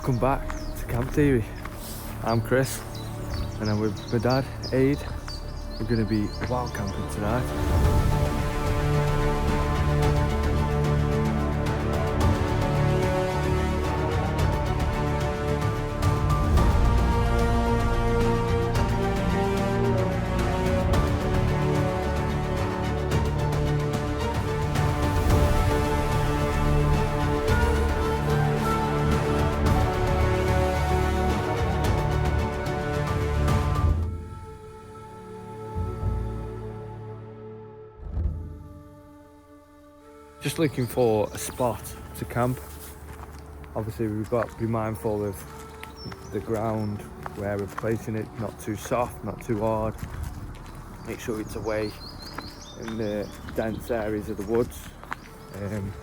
Welcome back to Camp Theory. I'm Chris, and I'm with my dad, Aid. We're going to be wild camping tonight. Just looking for a spot to camp. Obviously we've got to be mindful of the ground, where we're placing it, not too soft, not too hard. Make sure it's away in the dense areas of the woods. And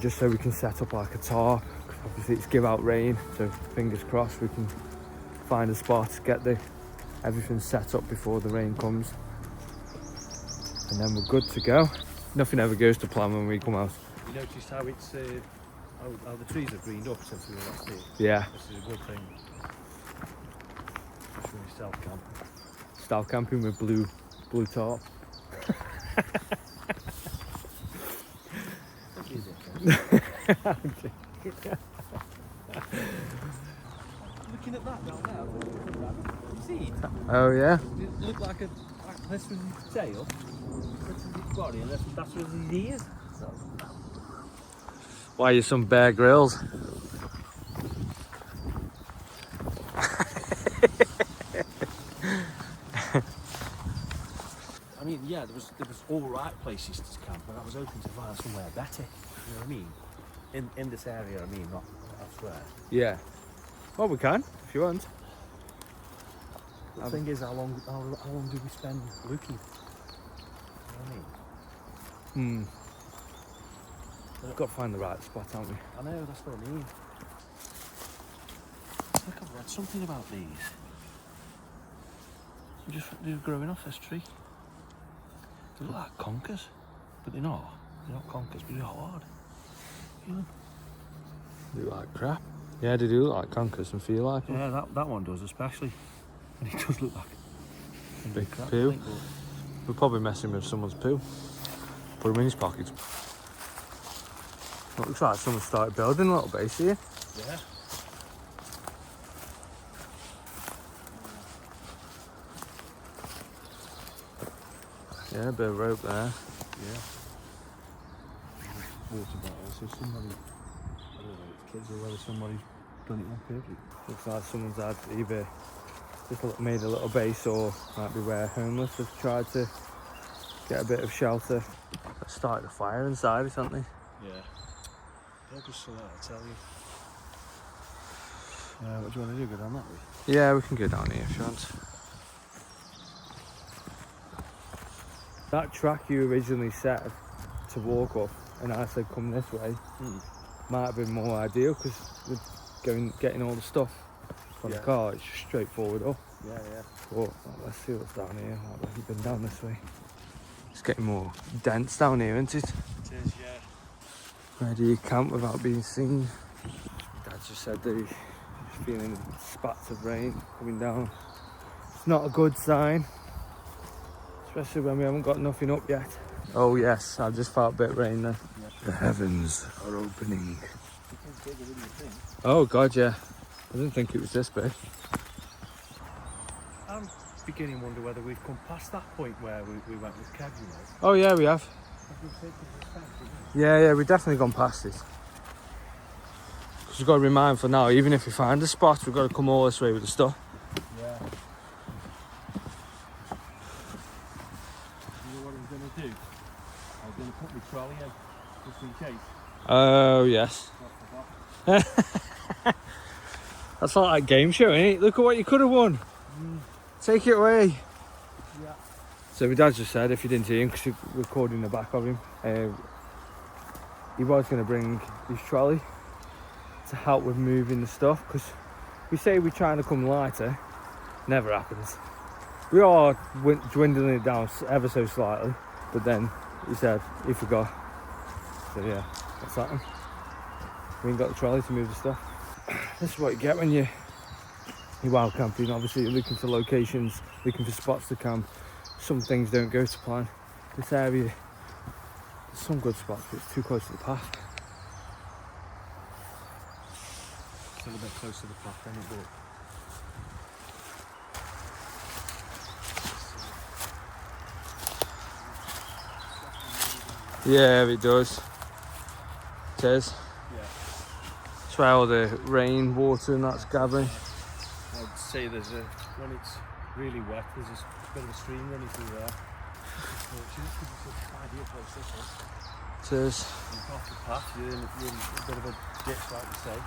just so we can set up like a tarp. Obviously it's give out rain, so fingers crossed we can find a spot, get everything set up before the rain comes. And then we're good to go. Nothing ever goes to plan when we come out. You noticed how it's how the trees have greened up since we were last here? Yeah. This is a good thing. Especially when you stealth camp. Stealth camping with blue tarp. Looking at that down there, you see it? Oh yeah? It looked like this was his tail, this is his body, and that's what his ears. So. Why are you some Bear Grylls? I mean, yeah, there was all right places to camp, but I was hoping to find somewhere better. You know what I mean? In this area, I mean, not elsewhere. Yeah. Well, we can if you want. The thing is, how long do we spend looking? You know what I mean? We've got to find the right spot, haven't we? I know, that's what I mean. Look, I've read something about these. They're growing off this tree. They look like conkers, but they're not. They're not conkers, but they're hard. Feel them? They look like crap. Yeah, they do look like conkers and feel like them. Yeah, that one does especially. And it does look like a big crap, poo. I think, but... We're probably messing with someone's poo. Put them in his pockets. It looks like someone started building a little base here. Yeah. Yeah, a bit of rope there. Yeah. Water bottles, so somebody, I don't know if it's kids or whether somebody's done it on purpose. Looks like someone's had either just made a little base, or might be where homeless have tried to get a bit of shelter. They started a fire inside it, haven't they? Yeah. Don't just so that, I tell you. What do you want to do? Go down that way? Yeah, we can go down here if you want. That track you originally set to walk up, and I said come this way, might have been more ideal because we're getting all the stuff from the car. It's just straightforward up. Yeah. But let's see what's down here. We've been down this way. It's getting more dense down here, isn't it? It is, yeah. Where do you camp without being seen? Dad just said that he's feeling spats of rain coming down. It's not a good sign, especially when we haven't got nothing up yet. Oh yes, I just felt a bit of rain there. Yeah. The heavens are opening. It's bigger than you think. Oh god, yeah. I didn't think it was this big. I'm beginning to wonder whether we've come past that point where we went with Kev, you know. Oh yeah, we have. Yeah, we've definitely gone past it. Because we've got to be mindful now, even if we find a spot, we've got to come all this way with the stuff. Yeah. You know what I'm going to do? I'm going to put my trolley in, just in case. Oh, yes. That's like that game show, ain't it? Look at what you could have won. Take it away. Yeah. So my dad just said, if you didn't see him, because you're recording the back of him, he was going to bring his trolley to help with moving the stuff, because we say we're trying to come lighter, never happens. We are dwindling it down ever so slightly, but then he said he forgot. So yeah, that's happened. We ain't got the trolley to move the stuff. This is what you get when you're wild camping. Obviously, you're looking for locations, looking for spots to camp. Some things don't go to plan. This area, there's some good spots, but it's too close to the path. It's a little bit closer to the path, then it will. Yeah, it does. It is. Yeah. That's where all the rain water and that's gathering. I'd say when it's really wet, there's a bit of a stream running through there. It's fortunate because it's such an ideal place this one. It is. You've got the path, you're in a bit of a ditch, like you say.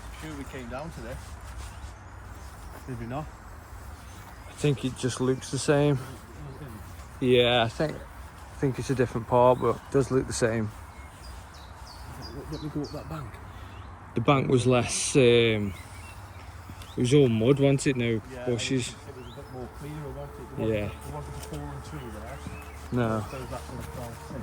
I'm sure we came down to this. Maybe not. I think it just looks the same. Yeah, I think it's a different part, but it does look the same. Let me go up that bank. The bank was less. It was all mud, wasn't it? No Yeah, bushes. it was a bit more clear, wasn't it? Yeah. There wasn't a fallen tree there. No. I suppose that's what I think.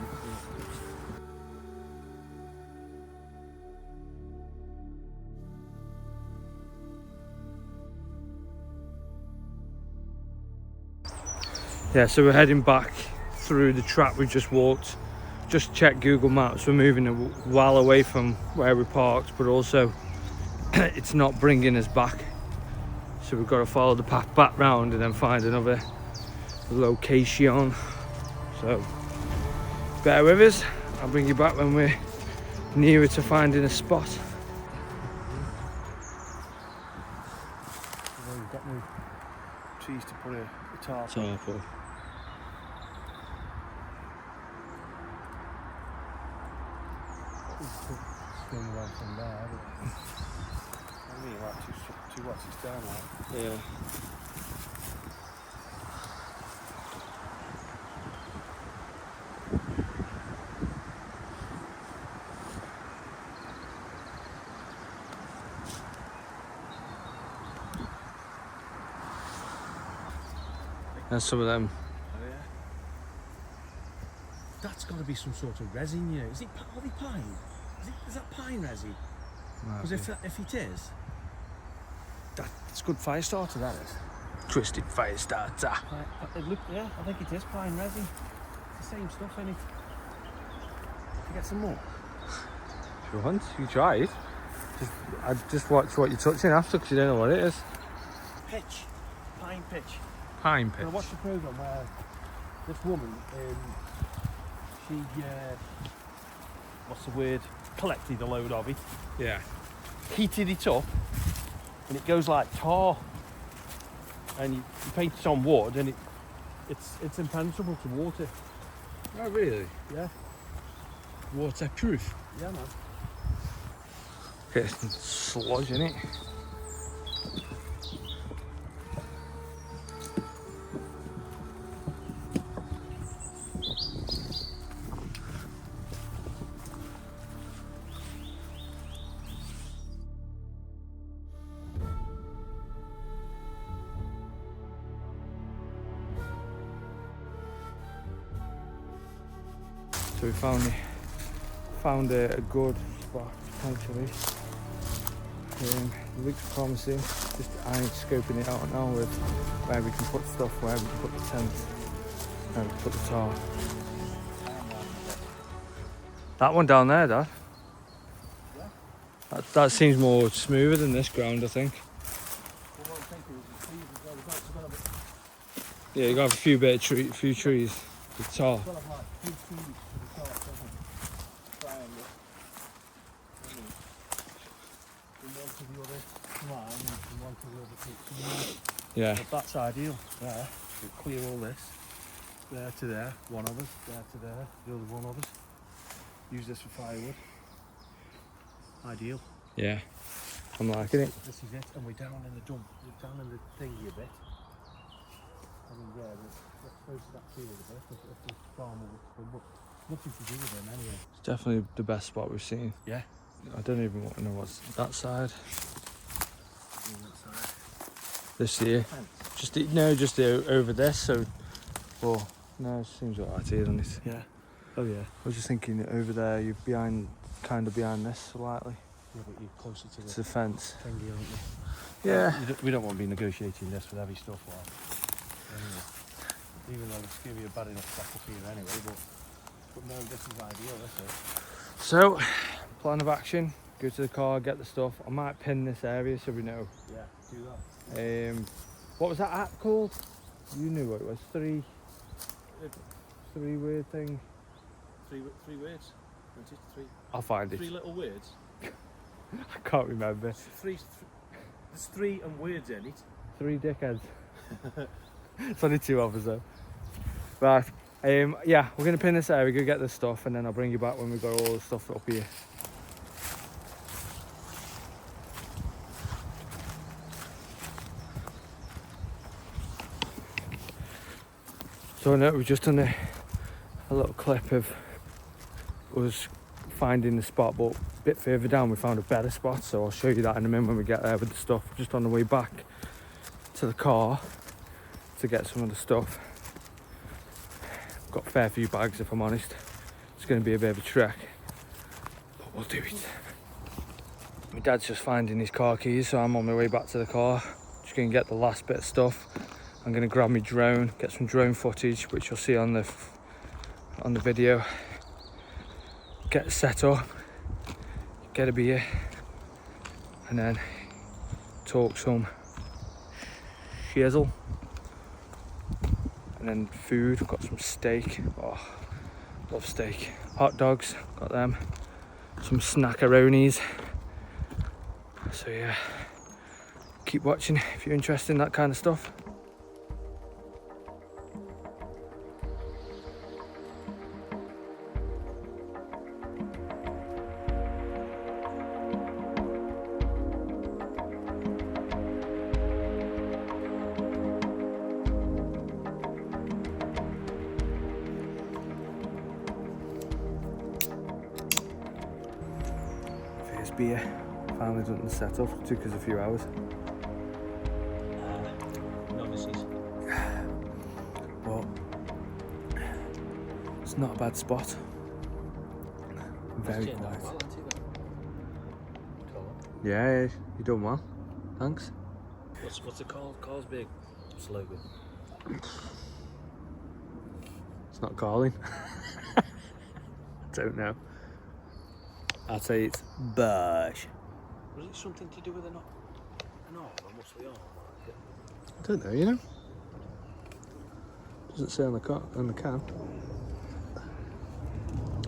Yeah, so we're heading back through the track we just walked. Just check Google Maps. We're moving a while away from where we parked, but also it's not bringing us back. So we've got to follow the path back round and then find another location. So bear with us. I'll bring you back when we're nearer to finding a spot. We've got no trees to put a tarp So on. awful. Going away from there, but I mean, like two watts it's down like. Yeah. There's some of them. Oh yeah. That's got to be some sort of resin, you know. Is it partly pine? Is that pine resin? Because if it is, that's good fire starter, that is. Twisted fire starter. Yeah, I think it is pine resin. It's the same stuff, isn't it? Can you get some more? If you want, you try it. I just watch what you're touching after because you don't know what it is. Pitch. Pine pitch. Pine pitch. I watched a programme where this woman, she, what's the word, collected a load of it, Yeah. heated it up, and it goes like tar. And you paint it on wood, and it's impenetrable to water. Oh, really? Yeah. Waterproof. Yeah, man. Okay, some sludge in it. So we found a good spot potentially. It looks promising. Just I'm scoping it out now with where we can put stuff, where we can put the tent, where we can put the tar. That one down there, Dad. That seems more smoother than this ground, I think. Yeah, you got a few few trees. The tar. Yeah. But that's ideal. There, we clear all this. There to there, one of us. There to there, the other one of us. Use this for firewood. Ideal. Yeah. I'm liking it. This is it, and we're down in the dump. We're down in the thingy a bit. I mean, yeah, let's close that field a bit. If the farmer would, nothing to do with them anyway. It's definitely the best spot we've seen. Yeah. I don't even want to know what's that side. That side. This here. Just over this. So, well, no, it seems alright here, doesn't it? Yeah. Oh yeah. I was just thinking over there, you're kind of behind this slightly. Yeah, but you're closer to It's the fence. thingy, aren't you? Yeah. We don't want to be negotiating this with heavy stuff, like. Anyway, even though it's going to be a bad enough battlefield anyway, but no, this is ideal, this is. So, plan of action, go to the car, get the stuff. I might pin this area so we know. Yeah, do that. What was that app called? You knew what it was. Three word thing. Three words. Three. I'll find it. 3 little words. I can't remember. There's 3 and words in it. 3 dickheads. It's only 2 of us though. Right. Yeah, we're gonna pin this area, go get this stuff, and then I'll bring you back when we've got all the stuff up here. So I know we've just done a little clip of us finding the spot, but a bit further down we found a better spot, so I'll show you that in a minute when we get there with the stuff. Just on the way back to the car to get some of the stuff. Got a fair few bags, if I'm honest. It's going to be a bit of a trek, but we'll do it. My dad's just finding his car keys, so I'm on my way back to the car. Just going to get the last bit of stuff. I'm going to grab my drone, get some drone footage, which you'll see on the video. Get it set up, get a beer, and then talk some shizzle. And then food, got some steak. Oh, love steak. Hot dogs, got them. Some snackaronis. So yeah, keep watching if you're interested in that kind of stuff. Beer, finally done the setup. Took us a few hours. Novices. But it's not a bad spot. Very quiet. Yeah, you done well. Thanks. What's it called? Carl's big slogan. It's not calling. I don't know. I'd say it's Bush. Was it something to do with an arm, or muscly arm? I don't know, you know. Doesn't say on the can.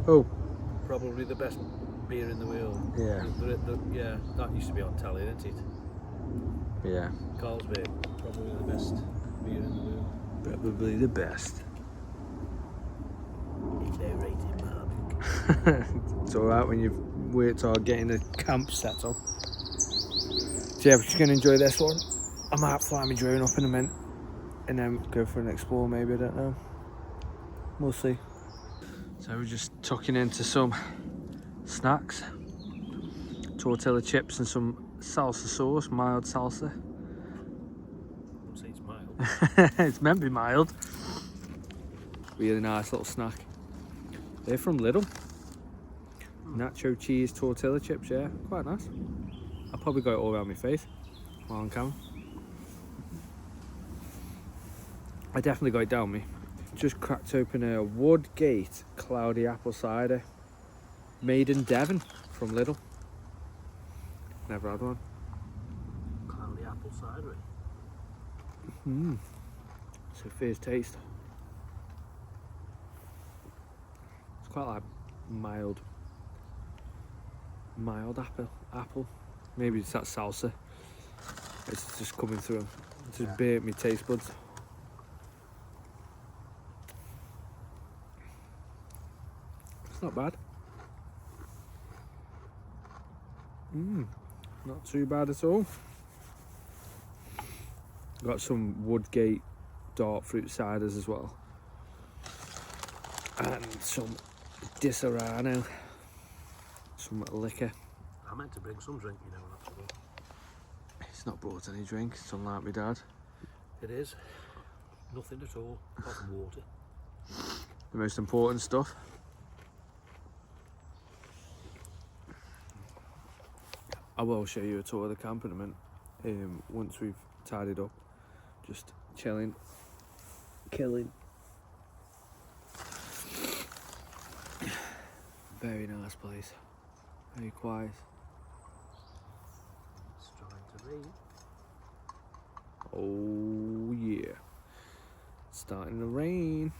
Oh. Probably the best beer in the world. Yeah. Yeah, that used to be on telly, didn't it? Yeah. Carl's beer, probably the best beer in the world. Probably the best. Low-rated man. It's alright when you've worked hard getting the camp set up. So yeah, we're just going to enjoy this one. I might fly my drone up in a minute and then go for an explore maybe, I don't know. We'll see. So we're just tucking into some snacks. Tortilla chips and some salsa sauce, mild salsa. I wouldn't say it's mild. It's meant to be mild. Really nice little snack. They're from Lidl. Nacho cheese tortilla chips, yeah, quite nice. I'll probably go it all around my face while on camera. I definitely got it down me. Just cracked open a Woodgate cloudy apple cider, made in Devon from Lidl. Never had one. Cloudy apple cider. So first taste. It's quite like mild apple. Maybe it's that salsa. It's just coming through. It's just burnt my taste buds. It's not bad. Not too bad at all. Got some Woodgate dark fruit ciders as well. And some Disaronno. Some liquor. I meant to bring some drink, you know, actually. He's not brought any drink, it's unlike my dad. It is. Nothing at all, apart from water. The most important stuff. I will show you a tour of the camp in a minute. Once we've tidied up, just chilling, killing. Very nice place, very quiet. It's starting to rain. Oh yeah, it's starting to rain.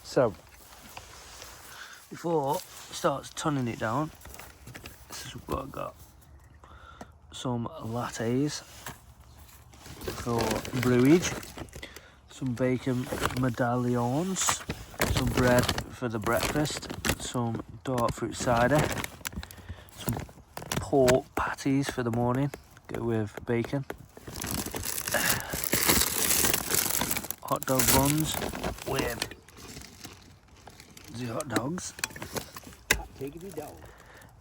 So, before it starts toning it down, this is what I've got. Some lattes for brewage, some bacon medallions, some bread for the breakfast, some dark fruit cider, some pork patties for the morning, go with bacon, hot dog buns with the hot dogs,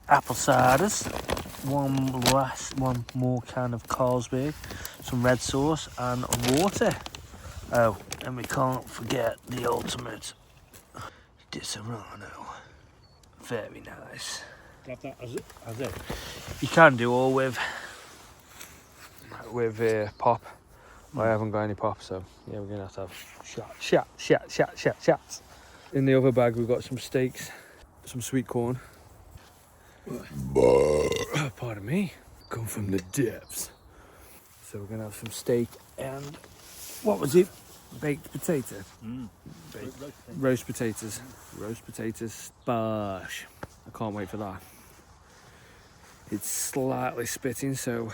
apple ciders, one more can of Carlsberg, some red sauce and water. Oh, and we can't forget the ultimate Disaronno. Very nice. Got that as it. You can do all with pop. I haven't got any pop, so yeah, we're gonna have shots. In the other bag we've got some steaks, some sweet corn. Pardon me, come from the depths. So we're gonna have some steak and what was it? Baked potato. Roast potatoes. Roast potatoes. Sparsh. I can't wait for that. It's slightly spitting, so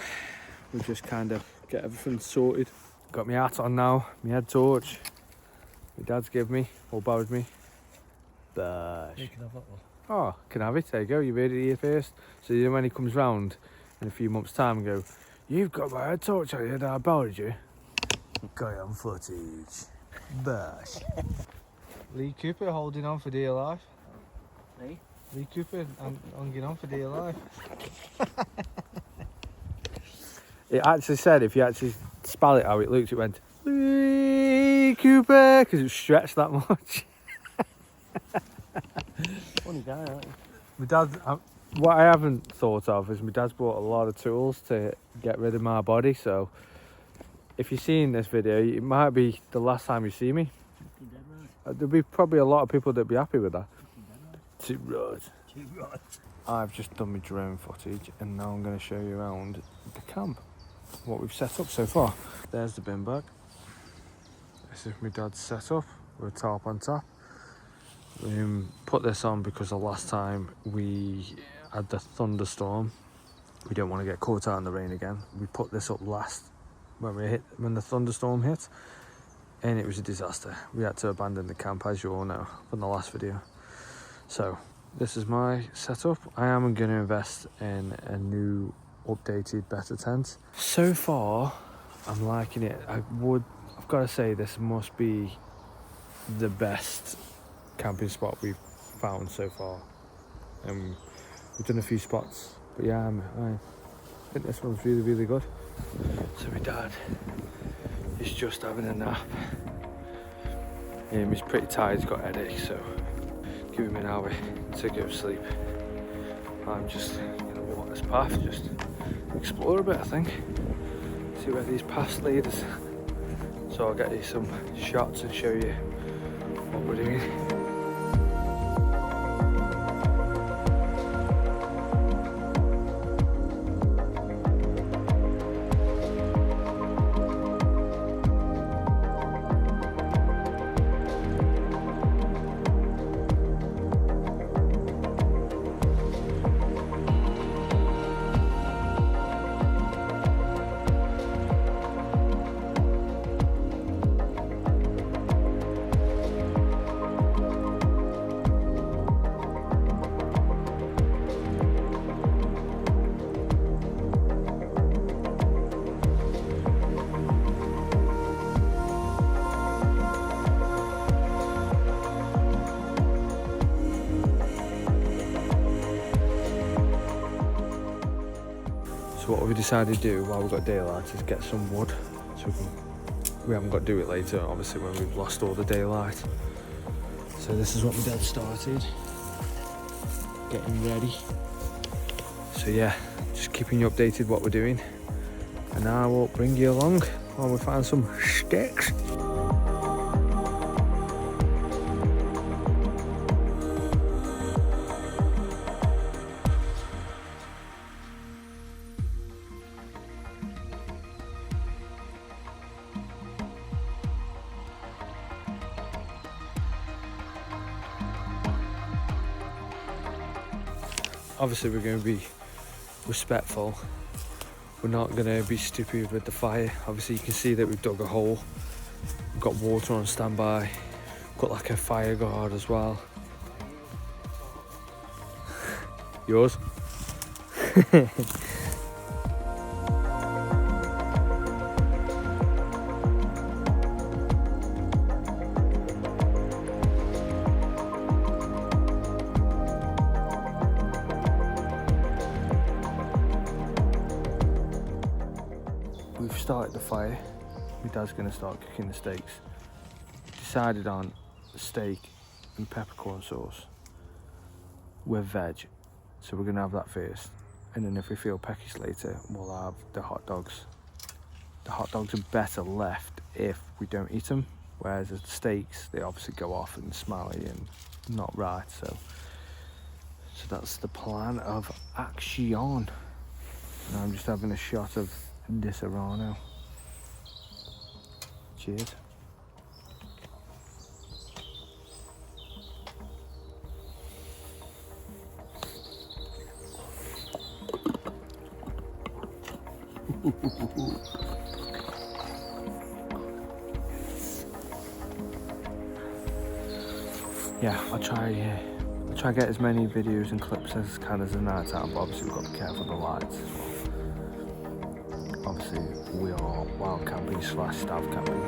we'll just kind of get everything sorted. Got my hat on now, my head torch. My dad's given me, or borrowed me. Bash. You can have that one. Oh, can I have it? There you go, you heard it here first. So you know when he comes round in a few months' time and go, you've got my head torch on you that I borrowed you. Got it on footage. Bash. Lee Cooper holding on for dear life. Lee Cooper hanging on for dear life. It actually said, if you actually spell it how it looked, it went Lee Cooper, because it was stretched that much. Funny guy, aren't you? My dad, what I haven't thought of is my dad's bought a lot of tools to get rid of my body, so if you're seeing this video, it might be the last time you see me. There'll be probably a lot of people that'll be happy with that. Too right. I've just done my drone footage and now I'm going to show you around the camp, what we've set up so far. There's the bin bag. This is my dad's setup with a tarp on top. We put this on because the last time we had the thunderstorm, we don't want to get caught out in the rain again. We put this up last when the thunderstorm hit, and it was a disaster. We had to abandon the camp, as you all know from the last video. So this is my setup. I am going to invest in a new updated better tent. So far I'm liking it. I've got to say this must be the best camping spot we've found so far. We've done a few spots, but yeah, I think this one's really good. So my dad is just having a nap. He's pretty tired, he's got a headache, so give him an hour to go to sleep. I'm just gonna walk this path, just explore a bit, I think. See where these paths lead us. So I'll get you some shots and show you what we're doing. So what we decided to do while we've got daylight is get some wood, so we haven't got to do it later, obviously, when we've lost all the daylight. So this is what my dad started, getting ready. So yeah, just keeping you updated what we're doing, and I will bring you along while we find some sticks. Obviously we're going to be respectful. We're not going to be stupid with the fire. Obviously you can see that we've dug a hole. We've got water on standby. Got like a fire guard as well. Yours? We've started the fire. My dad's going to start cooking the steaks. Decided on steak and peppercorn sauce with veg. So we're going to have that first. And then if we feel peckish later, we'll have the hot dogs. The hot dogs are better left if we don't eat them. Whereas the steaks, they obviously go off and smelly and not right. So that's the plan of action. And I'm just having a shot of this Arano. Cheers. Yeah, I'll try get as many videos and clips as I can as the night time, but obviously we've got to be careful of the lights as well. Obviously we are wild camping / staff camping.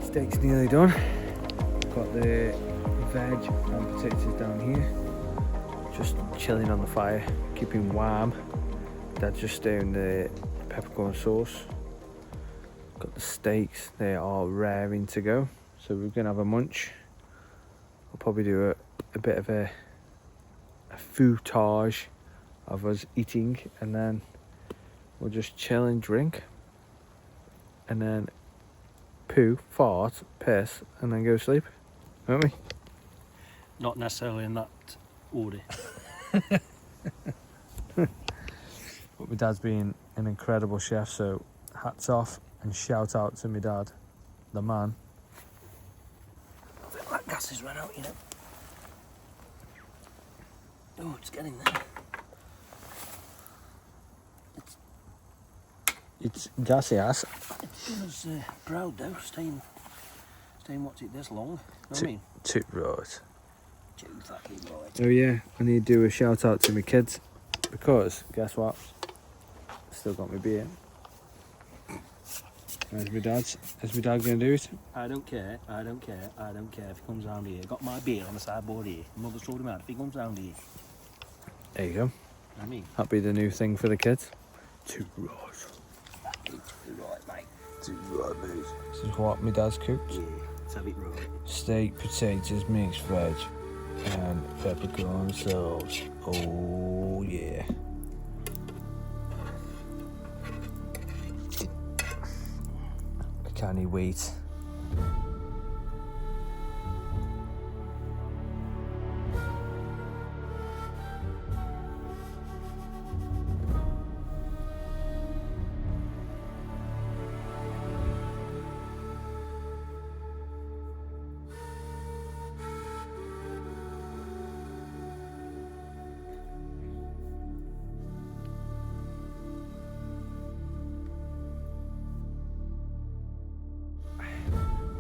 Steak's nearly done. Got the veg and potatoes down here. Just chilling on the fire, keeping warm. Dad's just stirring the peppercorn sauce. Got the steaks, they are raring to go. So we're gonna have a munch. We'll probably do a bit of a footage of us eating, and then we'll just chill and drink. And then poo, fart, piss, and then go to sleep, won't we? Not necessarily in that order. But my dad's been an incredible chef, so hats off and shout out to my dad, the man. I think that gas has run out, you know. Oh, it's getting there. It's gassy ass. It's done us proud though, staying what's it this long. You know what I mean? Too right. Too fucking right. Oh yeah, I need to do a shout out to my kids, because guess what? Still got my beer. There's my dad's. Is my dad gonna do it? I don't care if he comes round here. Got my beer on the sideboard here. Mother's told him out if he comes round here. There you go. I mean, That'll be the new thing for the kids. Too right. too right, mate. Too right, mate. This is what my dad's cooked. Yeah, let's have it right. Steak, potatoes, mixed veg, and peppercorn sauce. Oh yeah. I can't wait.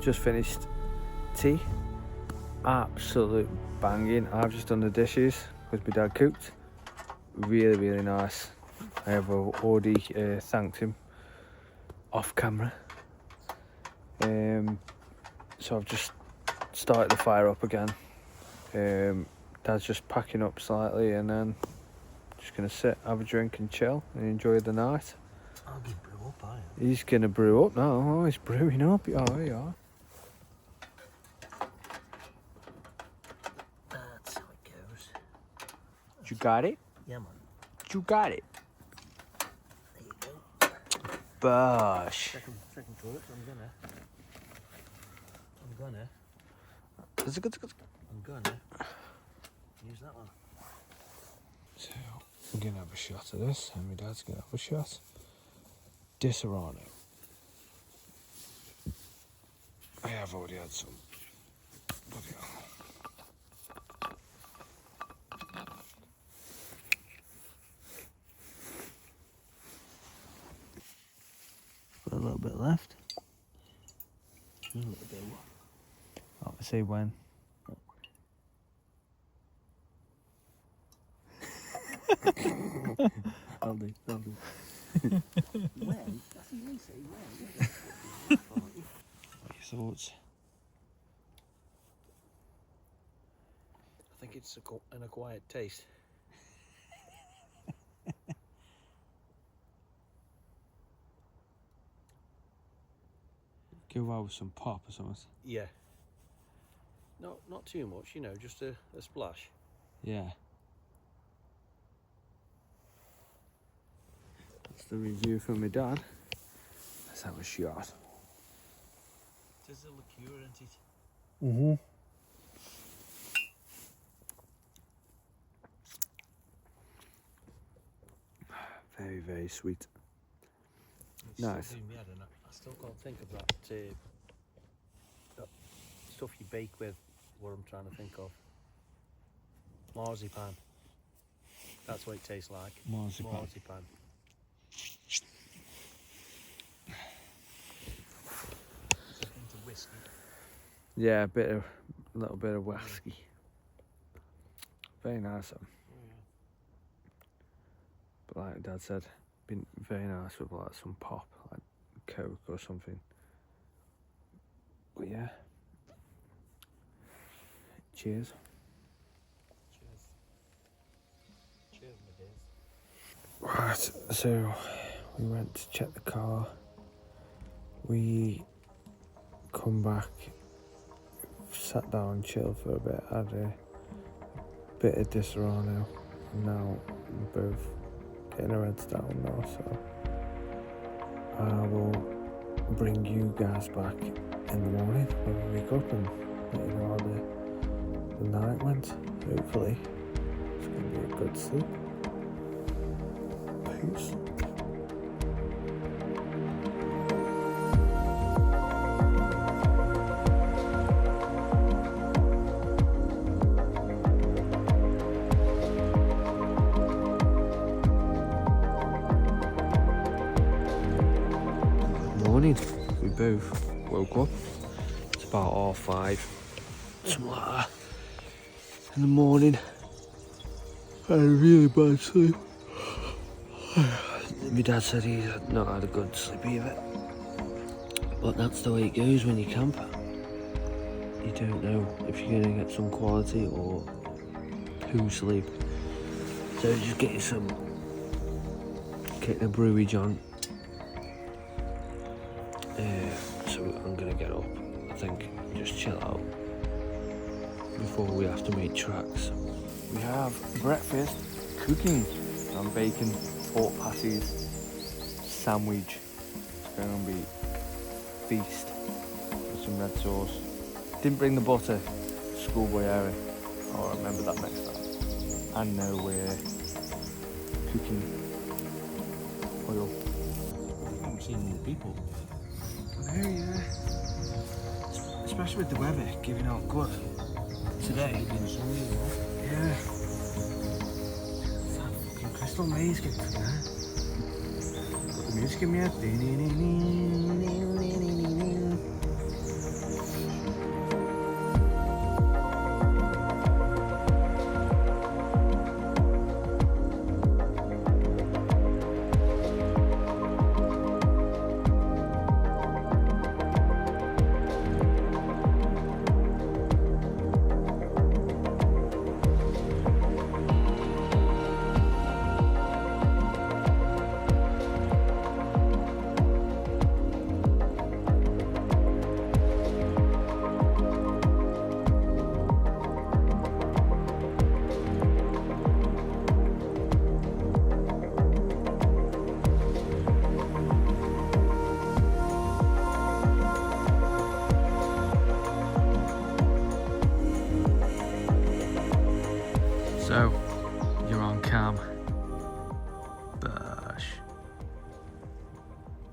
Just finished tea, absolute banging. I've just done the dishes because my dad cooked. Really, really nice. I have already thanked him off camera So I've just started the fire up again. Dad's just packing up slightly, and then just gonna sit, have a drink and chill and enjoy the night. I'll be brew up, are you? He's gonna brew up now. Oh, he's brewing up. Oh, yeah. That's how it goes. You got it? Yeah, man. You got it. There you go. Bosh. Second toilet, I'm gonna use that one. So I'm gonna have a shot of this, and my dad's gonna have a shot. Disaronno. I have already had some. Bloody hell. Got a little bit left. A little bit what? I'll say when. I'll do. When? That's what you say, when? What are your thoughts? I think it's an acquired taste. Go out with some pop or something. Yeah. Not too much, you know, just a splash. Yeah. That's the review from my dad. Let's have a shot. It is a liqueur, isn't it? Mm-hmm. Very, very sweet. It's Nice. still doing me head, and I still can't think of that stuff you bake with. What I'm trying to think of. Marzipan. That's what it tastes like. Marzipan. Into whiskey. Yeah, a little bit of whiskey. Very nice. Oh, But like Dad said, been very nice with like some pop, like Coke or something. But yeah. Cheers. Cheers, my dears. Right, so we went to check the car. We come back, sat down, chilled for a bit, had a bit of Disaronno, and now we're both getting our heads down now, so I will bring you guys back in the morning when we wake up and let you know how the night went. Hopefully it's going to be a good sleep. Peace. Morning. We both woke up. It's about 5:30, something like that, in the morning. I had a really bad sleep. My dad said he's not had a good sleep either. But that's the way it goes when you camp. You don't know if you're going to get some quality or poo sleep. So just get a brewage on. So I'm going to get up, I think, just chill out before we have to make tracks. We have breakfast cooking. I'm baking pork patties sandwich. It's going to be feast with some red sauce. Didn't bring the butter, schoolboy Aaron. I'll remember that next time. And no cooking oil. I haven't seen more people. I know, yeah. Especially with the weather giving out good today. It's been sunny as well. Yeah. It's that fucking crystal maze getting from there. Got the music in my head.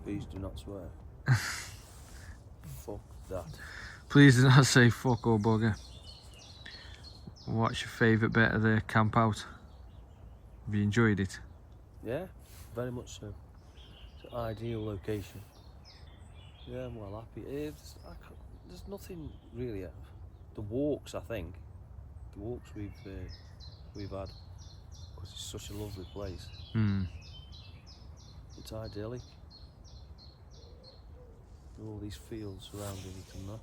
Please do not swear. Fuck that. Please do not say fuck or bugger. What's your favourite bit of the camp out? Have you enjoyed it? Yeah, very much so. It's an ideal location. Yeah, I'm well happy. There's nothing really. The walks, I think. The walks we've had, because it's such a lovely place. It's idyllic. All these fields surrounding it and that.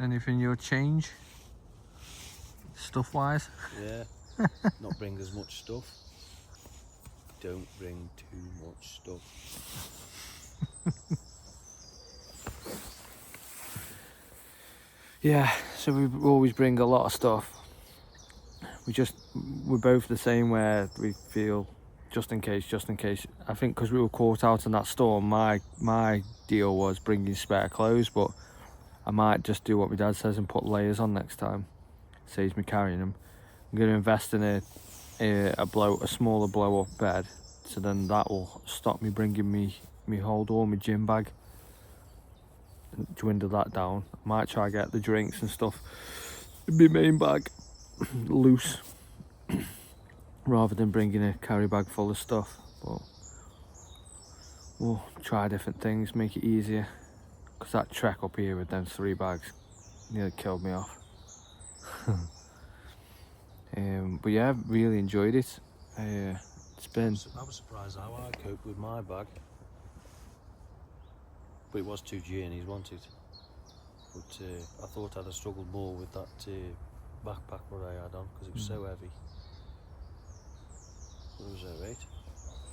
Anything you'll change? Stuff wise? Yeah. Not bring as much stuff. Don't bring too much stuff. Yeah, so we always bring a lot of stuff. We're both the same, where we feel just in case. I think because we were caught out in that storm, my deal was bringing spare clothes, but I might just do what my dad says and put layers on next time. Saves me carrying them. I'm going to invest in a smaller blow up bed, so then that will stop me bringing me hold all my gym bag. Dwindle that down. I might try get the drinks and stuff in my main bag loose rather than bringing a carry bag full of stuff, but we'll try different things, make it easier, because that trek up here with them 3 bags nearly killed me off. But yeah, really enjoyed it. It's been... I was surprised how I coped with my bag. But it was 2 journeys, wasn't it? But I thought I'd have struggled more with that backpack what I had on, because it was so heavy. But it was alright.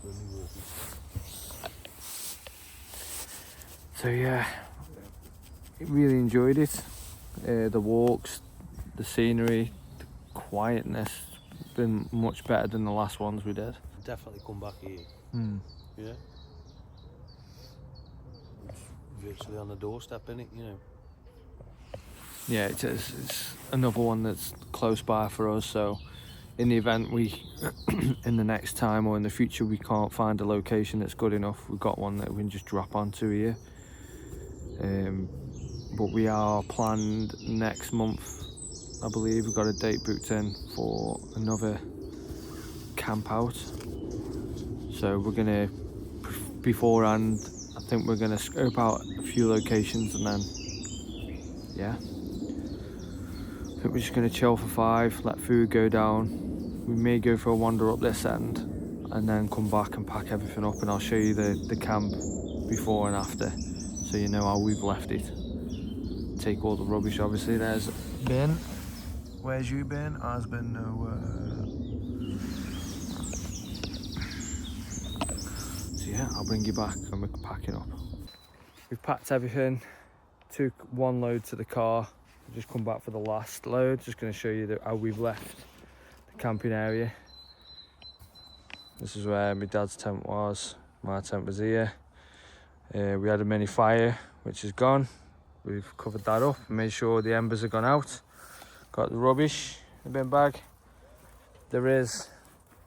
Really walking. So yeah, really enjoyed it. The walks, the scenery, the quietness, been much better than the last ones we did. Definitely come back here. Yeah. It's virtually on the doorstep, innit, you know. Yeah, it's another one that's close by for us, so in the event we in the next time or in the future we can't find a location that's good enough, we've got one that we can just drop onto here. But we are planned next month, I believe. We've got a date booked in for another camp out, so we're gonna beforehand, I think we're gonna scope out a few locations, and then yeah, I think we're just gonna chill for 5, let food go down. We may go for a wander up this end and then come back and pack everything up, and I'll show you the camp before and after, so you know how we've left it. Take all the rubbish, obviously. There's bin. Where's you bin? Ours been nowhere. So yeah, I'll bring you back when we're packing up. We've packed everything, took 1 load to the car, just come back for the last load. Just going to show you how we've left the camping area. This is where my dad's tent was, my tent was here. We had a mini fire which is gone. We've covered that up, made sure the embers have gone out. Got the rubbish in the bin bag. There is,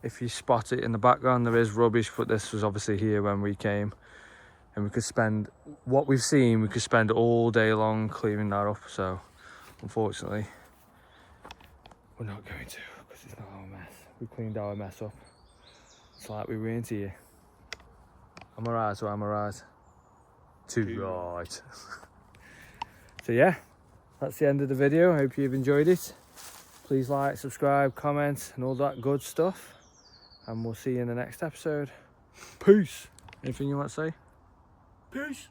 if you spot it in the background, there is rubbish, but this was obviously here when we came. And we could spend, what we've seen, we could spend all day long cleaning that up. So unfortunately, we're not going to, because it's not our mess. We cleaned our mess up. It's like we weren't here. Am I right or am I right? Too right. So yeah, that's the end of the video. I hope you've enjoyed it. Please like, subscribe, comment and all that good stuff, and we'll see you in the next episode. Peace. Anything you want to say? Peace.